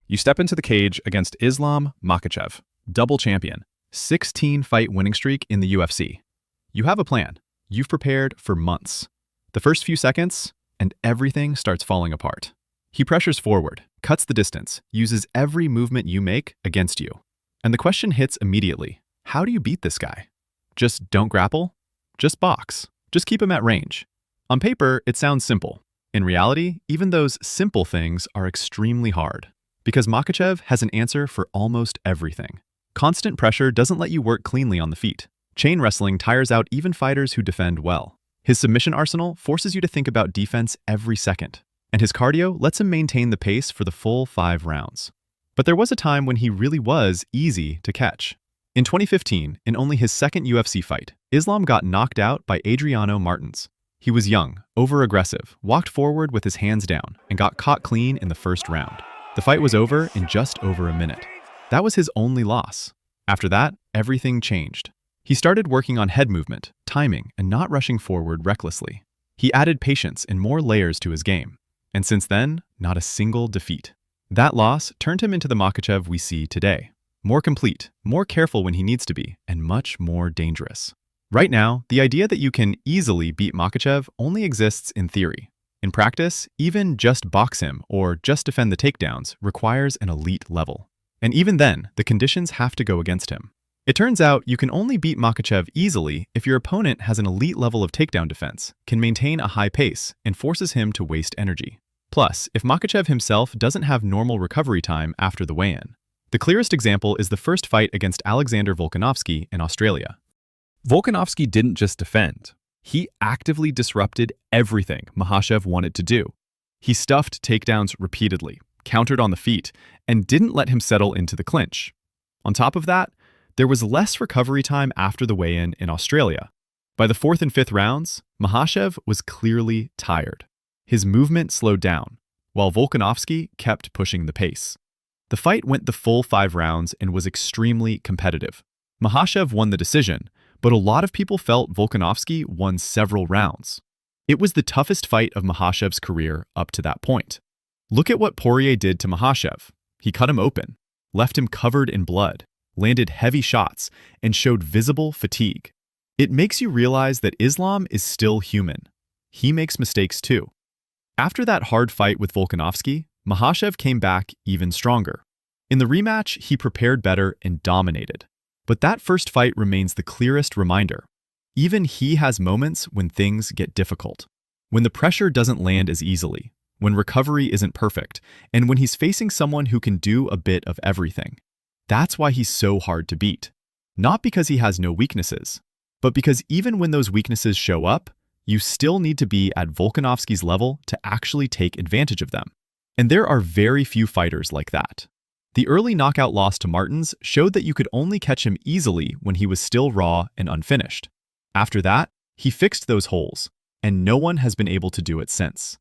You step into the cage against Islam Makhachev, double champion, 16-fight winning streak in the UFC. You have a plan. You've prepared for months. The first few seconds, and everything starts falling apart. He pressures forward, cuts the distance, uses every movement you make against you. And the question hits immediately. How do you beat this guy? Just don't grapple? Just box. Just keep him at range. On paper, it sounds simple. In reality, even those simple things are extremely hard. Because Makhachev has an answer for almost everything. Constant pressure doesn't let you work cleanly on the feet. Chain wrestling tires out even fighters who defend well. His submission arsenal forces you to think about defense every second. And his cardio lets him maintain the pace for the full 5 rounds. But there was a time when he really was easy to catch. In 2015, in only his second UFC fight, Islam got knocked out by Adriano Martins. He was young, over-aggressive, walked forward with his hands down, and got caught clean in the first round. The fight was over in just over a minute. That was his only loss. After that, everything changed. He started working on head movement, timing, and not rushing forward recklessly. He added patience and more layers to his game. And since then, not a single defeat. That loss turned him into the Makhachev we see today. More complete, more careful when he needs to be, and much more dangerous. Right now, the idea that you can easily beat Makhachev only exists in theory. In practice, even just box him or just defend the takedowns requires an elite level. And even then, the conditions have to go against him. It turns out you can only beat Makhachev easily if your opponent has an elite level of takedown defense, can maintain a high pace, and forces him to waste energy. Plus, if Makhachev himself doesn't have normal recovery time after the weigh-in. The clearest example is the first fight against Alexander Volkanovski in Australia. Volkanovski didn't just defend. He actively disrupted everything Makhachev wanted to do. He stuffed takedowns repeatedly, countered on the feet, and didn't let him settle into the clinch. On top of that, there was less recovery time after the weigh-in in Australia. By the 4th and 5th rounds, Makhachev was clearly tired. His movement slowed down, while Volkanovski kept pushing the pace. The fight went the full 5 rounds and was extremely competitive. Makhachev won the decision, but a lot of people felt Volkanovski won several rounds. It was the toughest fight of Makhachev's career up to that point. Look at what Poirier did to Makhachev. He cut him open, left him covered in blood, landed heavy shots, and showed visible fatigue. It makes you realize that Islam is still human. He makes mistakes too. After that hard fight with Volkanovski, Makhachev came back even stronger. In the rematch, he prepared better and dominated. But that first fight remains the clearest reminder. Even he has moments when things get difficult. When the pressure doesn't land as easily, when recovery isn't perfect, and when he's facing someone who can do a bit of everything. That's why he's so hard to beat. Not because he has no weaknesses, but because even when those weaknesses show up, you still need to be at Volkanovski's level to actually take advantage of them. And there are very few fighters like that. The early knockout loss to Martins showed that you could only catch him easily when he was still raw and unfinished. After that, he fixed those holes, and no one has been able to do it since.